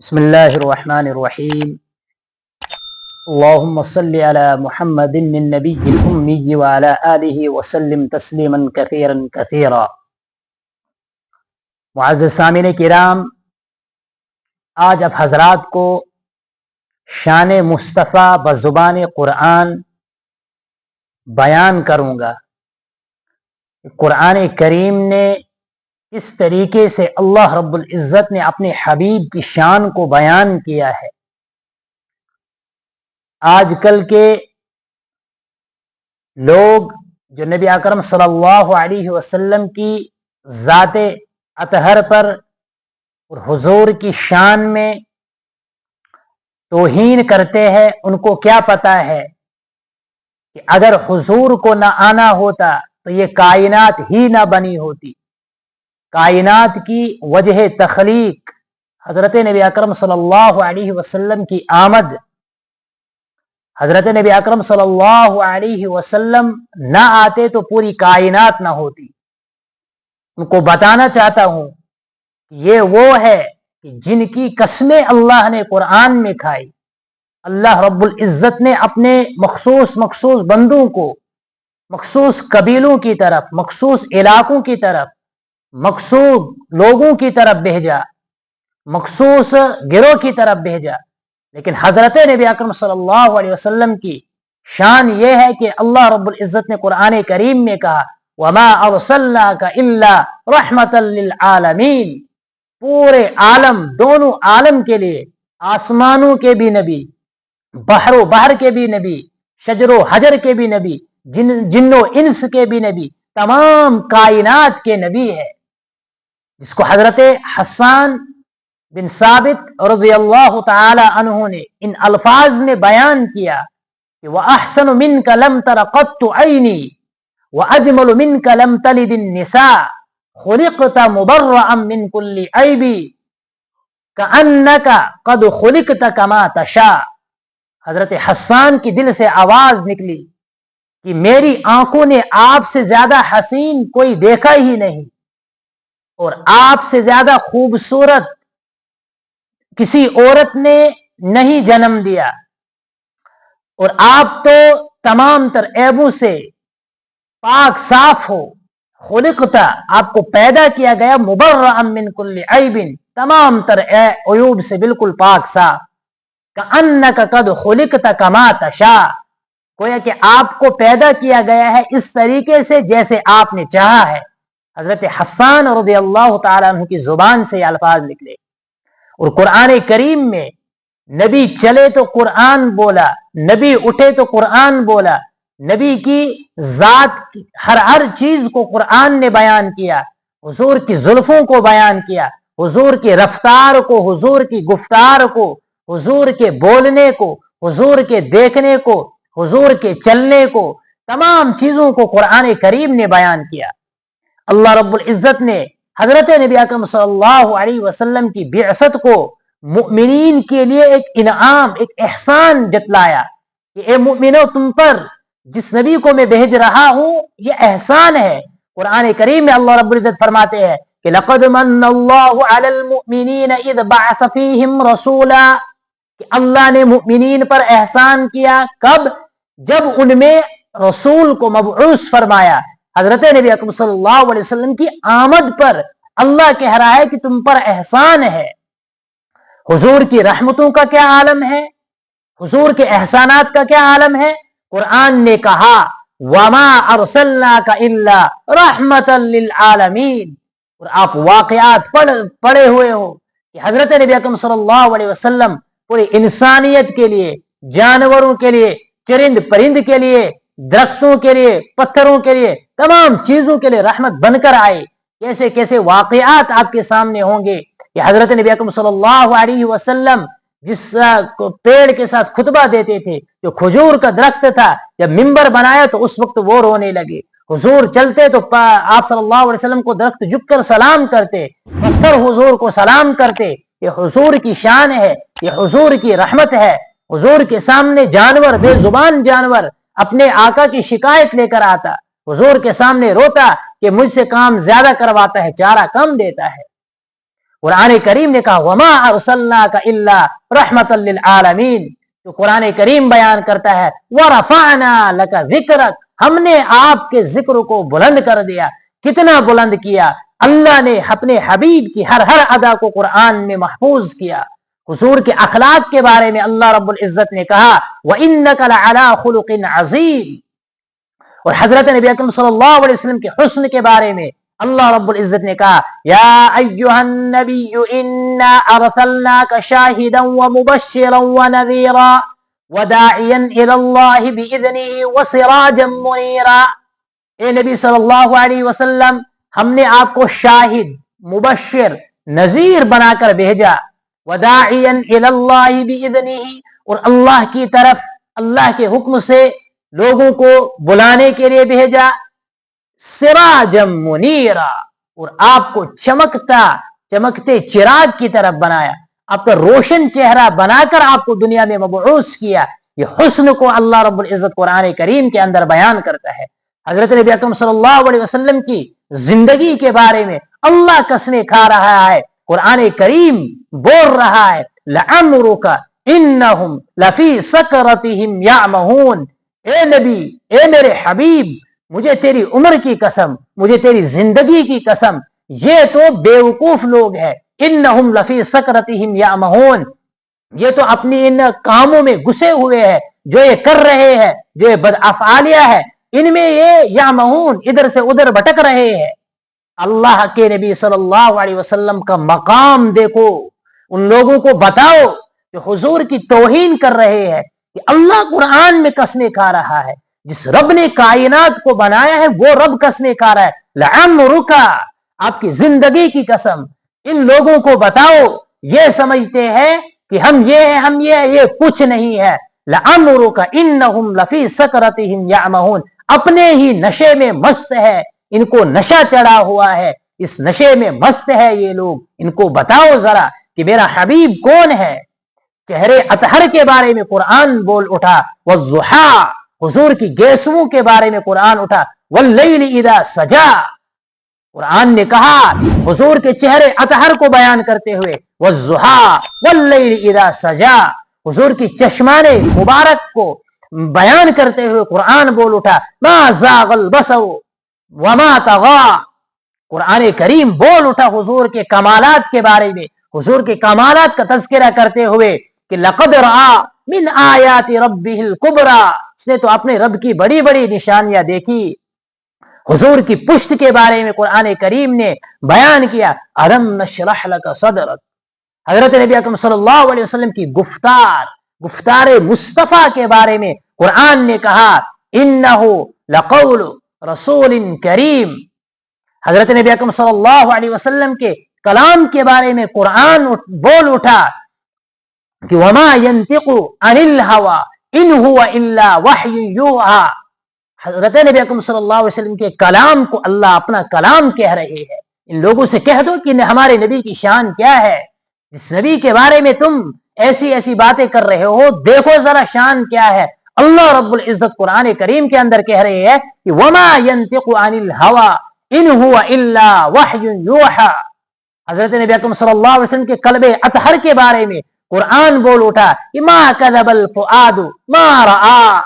بسم الله الرحمن الرحيم. اللهم صل على محمد النبي الأمي وعلى آله وسلم تسلیما كثيرا كثيرا. معزز سامعین کرام، آج اب حضرات کو شان مصطفیٰ بزبان قرآن بیان کروں گا۔ قرآن کریم نے اس طریقے سے اللہ رب العزت نے اپنے حبیب کی شان کو بیان کیا ہے۔ آج کل کے لوگ جو نبی اکرم صلی اللہ علیہ وسلم کی ذات اطہر پر اور حضور کی شان میں توہین کرتے ہیں، ان کو کیا پتا ہے کہ اگر حضور کو نہ آنا ہوتا تو یہ کائنات ہی نہ بنی ہوتی۔ کائنات کی وجہ تخلیق حضرت نبی اکرم صلی اللہ علیہ وسلم کی آمد، حضرت نبی اکرم صلی اللہ علیہ وسلم نہ آتے تو پوری کائنات نہ ہوتی۔ ان کو بتانا چاہتا ہوں یہ وہ ہے کہ جن کی قسمیں اللہ نے قرآن میں کھائی۔ اللہ رب العزت نے اپنے مخصوص بندوں کو مخصوص قبیلوں کی طرف، مخصوص علاقوں کی طرف، مخصوص لوگوں کی طرف بھیجا، مخصوص گروہ کی طرف بھیجا۔ لیکن حضرت نبی اکرم صلی اللہ علیہ وسلم کی شان یہ ہے کہ اللہ رب العزت نے قرآن کریم میں کہا وَمَا أَرْسَلْنَاكَ إِلَّا رَحْمَةً لِّلْعَالَمِينَ، پورے عالم، دونوں عالم کے لیے، آسمانوں کے بھی نبی، بحر و بحر کے بھی نبی، شجر و حجر کے بھی نبی، جن و انس کے بھی نبی، تمام کائنات کے نبی ہے، جس کو حضرت حسان بن ثابت رضی اللہ تعالی عنہ نے ان الفاظ میں بیان کیا کہ وَأَحْسَنُ مِنْكَ لَمْ تَرَ قَطُّ عَيْنِي وَأَجْمَلُ مِنْكَ لَمْ تَلِدِ النِّسَاء خُلِقْتَ مُبَرَّأً مِنْ كُلِّ عَيْبٍ كَأَنَّكَ قَدْ خُلِقْتَ كَمَا تَشَاءُ۔ حضرت حسان کی دل سے آواز نکلی کہ میری آنکھوں نے آپ سے زیادہ حسین کوئی دیکھا ہی نہیں، اور آپ سے زیادہ خوبصورت کسی عورت نے نہیں جنم دیا، اور آپ تو تمام تر عیبوں سے پاک صاف ہو۔ خلقتا، آپ کو پیدا کیا گیا، مبرأ من کل عیب، تمام تر عیوب سے بالکل پاک صاف۔ کأنک قد خلقت کما تشاء، گویا کہ آپ کو پیدا کیا گیا ہے اس طریقے سے جیسے آپ نے چاہا ہے۔ حضرت حسان رضی اللہ تعالیٰ عنہ کی زبان سے یہ الفاظ نکلے۔ اور قرآن کریم میں نبی چلے تو قرآن بولا، نبی اٹھے تو قرآن بولا، نبی کی ذات ہر چیز کو قرآن نے بیان کیا، حضور کی زلفوں کو بیان کیا، حضور کی رفتار کو، حضور کی گفتار کو، حضور کے بولنے کو، حضور کے دیکھنے کو، حضور کے چلنے کو، تمام چیزوں کو قرآن کریم نے بیان کیا۔ اللہ رب العزت نے حضرت نبی اکرم صلی اللہ علیہ وسلم کی بعثت کو مؤمنین کے لیے ایک انعام، ایک احسان جتلایا کہ اے مؤمنو، تم پر جس نبی کو میں بھیج رہا ہوں یہ احسان ہے۔ قرآن کریم میں اللہ رب العزت فرماتے ہیں کہ لقد من اللہ علی المؤمنین اذ بعث فیہم رسولا، کہ اللہ نے مؤمنین پر احسان کیا کب؟ جب ان میں رسول کو مبعوث فرمایا۔ حضرت نبی اکرم صلی اللہ علیہ وسلم کی آمد پر اللہ کہہ رہا ہے کہ تم پر احسان ہے۔ حضور کی رحمتوں کا کیا عالم ہے، حضور کے احسانات کا کیا عالم ہے۔ قرآن نے کہا وَمَا أَرْسَلْنَاكَ إِلَّا رَحْمَةً لِّلْعَالَمِينَ، اور آپ واقعات پڑھے ہوئے ہو کہ حضرت نبی اکرم صلی اللہ علیہ وسلم پوری انسانیت کے لیے، جانوروں کے لیے، چرند پرند کے لیے، درختوں کے لیے، پتھروں کے لیے، تمام چیزوں کے لیے رحمت بن کر آئے۔ کیسے کیسے واقعات آپ کے سامنے ہوں گے کہ حضرت نبی اکرم صلی اللہ علیہ وسلم جس پیڑ کے ساتھ خطبہ دیتے تھے، جو کھجور کا درخت تھا، جب منبر بنایا تو اس وقت وہ رونے لگے۔ حضور چلتے تو آپ صلی اللہ علیہ وسلم کو درخت جھک کر سلام کرتے، پتھر حضور کو سلام کرتے۔ یہ حضور کی شان ہے، یہ حضور کی رحمت ہے۔ حضور کے سامنے جانور، بے زبان جانور اپنے آقا کی شکایت لے کر آتا، حضور کے سامنے روتا کہ مجھ سے کام زیادہ کرواتا ہے، چارہ کم دیتا ہے۔ قرآن کریم نے کہا وما ارسلناک الا رحمتا للعالمین، تو قرآن کریم بیان کرتا ہے ورفعنا لک ذکرک، ہم نے آپ کے ذکر کو بلند کر دیا۔ کتنا بلند کیا؟ اللہ نے اپنے حبیب کی ہر ادا کو قرآن میں محفوظ کیا۔ حضور کے اخلاق کے بارے میں اللہ رب العزت نے کہا وَإِنَّكَ لَعَلَىٰ خُلُقٍ عَظِيمٍ، اور حضرت نبی اکرم صلی اللہ علیہ وسلم کے حسن کے بارے میں اللہ رب العزت نے کہا یا ایھا النبی انا ارسلناک شاہدا ومبشرا ونذیرا وداعیا الی اللہ باذنہ وسراجا منیرا، اے نبی صلی اللہ علیہ وسلم ہم نے آپ کو شاہد، مبشر، نذیر بنا کر بھیجا، وداعیا الی اللہ باذنہ، اور اللہ کی طرف اللہ کے حکم سے لوگوں کو بلانے کے لیے بھیجا، سراجا منیرا، اور آپ کو چمکتے چراغ کی طرف بنایا، آپ کا روشن چہرہ بنا کر آپ کو دنیا میں مبعوث کیا۔ یہ حسن کو اللہ رب العزت قرآن کریم کے اندر بیان کرتا ہے۔ حضرت نبی اکرم صلی اللہ علیہ وسلم کی زندگی کے بارے میں اللہ قسمیں کھا رہا ہے، قرآن کریم بول رہا ہے لعمرک انہم لفی سکرتہم یعمہون، اے نبی، اے میرے حبیب، مجھے تیری عمر کی قسم، مجھے تیری زندگی کی قسم، یہ تو بیوقوف لوگ ہیں، انہم لفی سکرتہم یعمہون، یہ تو اپنی ان کاموں میں گھسے ہوئے ہیں، جو یہ کر رہے ہیں، جو یہ بدافعالیہ ہے، ان میں یہ یعمہون ادھر سے ادھر بھٹک رہے ہیں۔ اللہ کے نبی صلی اللہ علیہ وسلم کا مقام دیکھو، ان لوگوں کو بتاؤ جو حضور کی توہین کر رہے ہیں کہ اللہ قرآن میں قسمیں کھا رہا ہے، جس رب نے کائنات کو بنایا ہے وہ رب قسمیں کھا رہا ہے، لعمرک، آپ کی زندگی کی قسم، ان لوگوں کو بتاؤ، یہ سمجھتے ہیں کہ ہم یہ ہیں، ہم یہ کچھ نہیں ہے، لعمرک انہم لفی سکرتہم یعمہون، اپنے ہی نشے میں مست ہے، ان کو نشہ چڑھا ہوا ہے، اس نشے میں مست ہے یہ لوگ، ان کو بتاؤ ذرا کہ میرا حبیب کون ہے۔ چہرے اطہر کے بارے میں قرآن بول اٹھا، والضحیٰ، حضور کی گیسووں کے بارے میں قرآن اٹھا، واللیل اذا سجا، قرآن نے کہا حضور کے چہرے اطہر کو بیان کرتے ہوئے والضحیٰ واللیل اذا سجا، حضور کی چشمان مبارک کو بیان کرتے ہوئے قرآن بول اٹھا ما زاغ البصر وما طغى، قرآن کریم بول اٹھا حضور کے کمالات کے بارے میں، حضور کے کمالات کا تذکرہ کرتے ہوئے کہ لقد رأى من آیات ربہ الکبریٰ، اس نے تو اپنے رب کی بڑی بڑی نشانیاں دیکھی۔ حضور کی پشت کے بارے میں قرآن کریم نے بیان کیا الم نشرح لک صدرک، حضرت نبی اکرم صلی اللہ علیہ وسلم کی گفتار مصطفیٰ کے بارے میں قرآن نے کہا انہ لقول رسول کریم، حضرت نبی اکرم صلی اللہ علیہ وسلم کے کلام کے بارے میں قرآن بول اٹھا کہ وما ينطق عن الهوى ان هو الا وحی یوحی، حضرت نبی اکرم صلی اللہ علیہ وسلم کے کلام کو اللہ اپنا کلام کہہ رہے ہیں۔ ان لوگوں سے کہہ دو کہ ہمارے نبی کی شان کیا ہے، جس نبی کے بارے میں تم ایسی باتیں کر رہے ہو، دیکھو ذرا شان کیا ہے۔ اللہ رب العزت قرآن کریم کے اندر کہہ رہے ہیں کہ وما ينطق عن الهوى ان هو الا وحی یوحی، حضرت نبی اکرم صلی اللہ علیہ وسلم کے قلب اطہر کے بارے میں قرآن بول اٹھا کہ ما کذب الفؤاد ما رأى،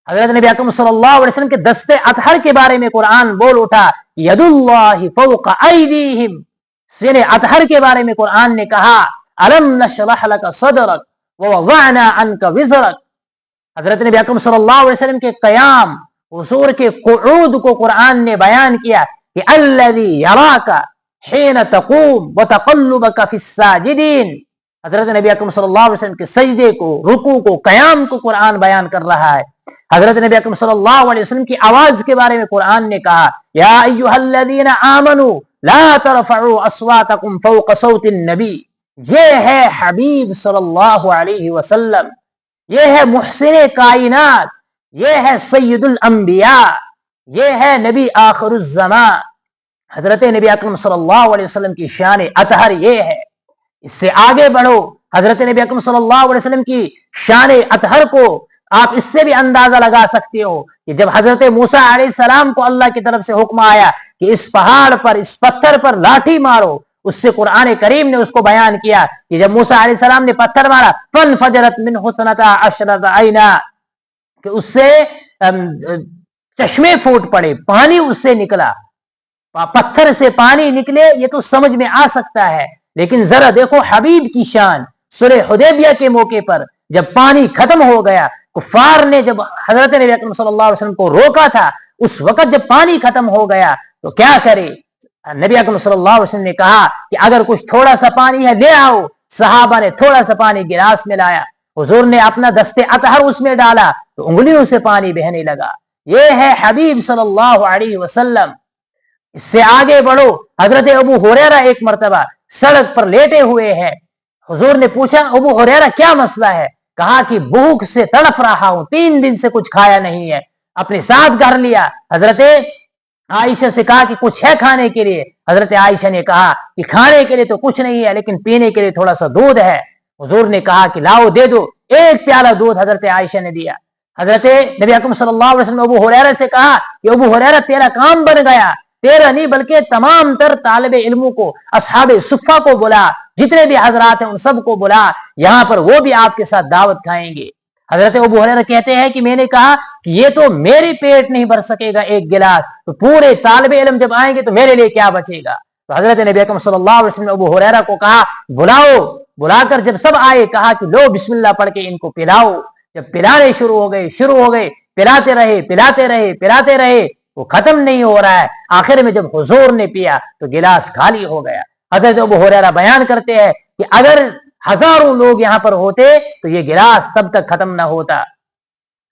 حضرت نبی اکرم صلی اللہ علیہ وسلم کے دستے اطہر کے بارے میں قرآن بول اٹھا ید اللہ فوق ایدیہم، سینے اطہر کے بارے میں قرآن نے کہا الم نشرح لک صدرک ووضعنا عنک وزرک، حضرت نبی اکرم صلی اللہ علیہ وسلم کے قیام، حضور کے قعود کو قرآن نے بیان کیا کہ الذی یراک حین تقوم وتقلبک فی الساجدین، حضرت نبی اکرم صلی اللہ علیہ وسلم کے سجدے کو، رکوع کو، قیام کو قرآن بیان کر رہا ہے۔ حضرت نبی اکرم صلی اللہ علیہ وسلم کی آواز کے بارے میں قرآن نے کہا یا ایھا الذین آمنوا لا ترفعوا اصواتکم فوق صوت النبی، یہ ہے حبیب صلی اللہ علیہ وسلم، یہ ہے محسن کائنات، یہ ہے سید الانبیاء، یہ ہے نبی آخر الزمان۔ حضرت نبی اکرم صلی اللہ علیہ وسلم کی شان اطہر یہ ہے۔ اس سے آگے بڑھو، حضرت نبی اکرم صلی اللہ علیہ وسلم کی شان اطہر کو آپ اس سے بھی اندازہ لگا سکتے ہو کہ جب حضرت موسیٰ علیہ السلام کو اللہ کی طرف سے حکم آیا کہ اس پہاڑ پر، اس پتھر پر لاٹھی مارو، اس سے قرآن کریم نے اس کو بیان کیا کہ جب موسیٰ علیہ السلام نے پتھر مارا فانفجرت منہ اثنتا عشرۃ عینا، کہ اس سے چشمے پھوٹ پڑے، پانی اس سے نکلا. پتھر سے پانی نکلے یہ تو سمجھ میں آ سکتا ہے، لیکن ذرا دیکھو حبیب کی شان. صلح حدیبیہ کے موقع پر جب پانی ختم ہو گیا، کفار نے جب حضرت نبی اکرم صلی اللہ علیہ وسلم کو روکا تھا، اس وقت جب پانی ختم ہو گیا تو کیا کرے؟ نبی اکرم صلی اللہ علیہ وسلم نے کہا کہ اگر کچھ تھوڑا سا پانی ہے لے آؤ. صحابہ نے تھوڑا سا پانی گلاس میں لایا، حضور نے اپنا دستے اطہر اس میں ڈالا تو انگلیوں سے پانی بہنے لگا. یہ ہے حبیب صلی اللہ علیہ وسلم. اس سے آگے بڑھو، حضرت ابو ہریرہ ایک مرتبہ سڑک پر لیٹے ہوئے ہیں. حضور نے پوچھا ابو ہریرہ کیا مسئلہ ہے؟ کہا کہ بھوک سے تڑپ رہا ہوں، 3 دن سے کچھ کھایا نہیں ہے. اپنے ساتھ کر لیا. حضرت عائشہ سے کہا کہ کچھ ہے کھانے کے لیے؟ حضرت عائشہ نے کہا کہ کھانے کے لیے تو کچھ نہیں ہے لیکن پینے کے لیے تھوڑا سا دودھ ہے. حضور نے کہا کہ لاؤ دے دو. 1 پیالہ دودھ حضرت عائشہ نے دیا. حضرت نبی اکرم صلی اللہ علیہ وسلم نے ابو ہریرہ سے کہا کہ ابو ہریرہ تیرا کام بن گیا، تیرا نہیں بلکہ تمام تر طالب علموں کو، اصحاب صفہ کو بلا، جتنے بھی حضرات ہیں ان سب کو بلا، یہاں پر وہ بھی آپ کے ساتھ دعوت کھائیں گے. حضرت ابو ہریرہ کہتے ہیں کہ میں نے کہا کہ یہ تو میری پیٹ نہیں بھر سکے گا 1 گلاس، تو پورے طالب علم جب آئیں گے تو میرے لیے کیا بچے گا؟ تو حضرت نبی اکرم صلی اللہ علیہ وسلم نے ابو ہریرہ کو کہا بلاؤ. بلا کر جب سب آئے کہا کہ لو بسم اللہ پڑھ کے ان کو پلاؤ. جب پلانے شروع ہو گئے، پلاتے رہے، وہ ختم نہیں ہو رہا ہے. آخر میں جب حضور نے پیا تو گلاس خالی ہو گیا. حضرت ابو ہریرہ بیان کرتے ہیں کہ اگر ہزاروں لوگ یہاں پر ہوتے تو یہ گلاس تب تک ختم نہ ہوتا.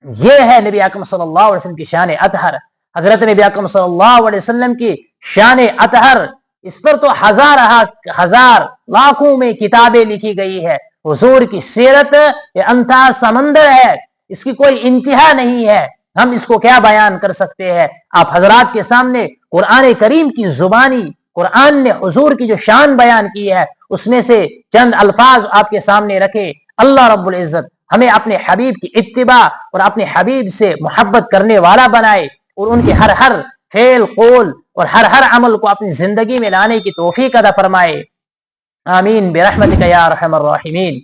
یہ ہے نبی اکرم صلی اللہ علیہ وسلم کی شان اطہر. حضرت نبی اکرم صلی اللہ علیہ وسلم کی شان اطہر، اس پر تو ہزار لاکھوں میں کتابیں لکھی گئی ہے. حضور کی سیرت یہ انتھا سمندر ہے، اس کی کوئی انتہا نہیں ہے. ہم اس کو کیا بیان کر سکتے ہیں؟ آپ حضرات کے سامنے قرآن کریم کی زبانی، قرآن نے حضور کی جو شان بیان کی ہے اس میں سے چند الفاظ آپ کے سامنے رکھے. اللہ رب العزت ہمیں اپنے حبیب کی اتباع اور اپنے حبیب سے محبت کرنے والا بنائے، اور ان کے ہر فعل، قول اور ہر عمل کو اپنی زندگی میں لانے کی توفیق عطا فرمائے. آمین برحمتک یا ارحم الراحمین.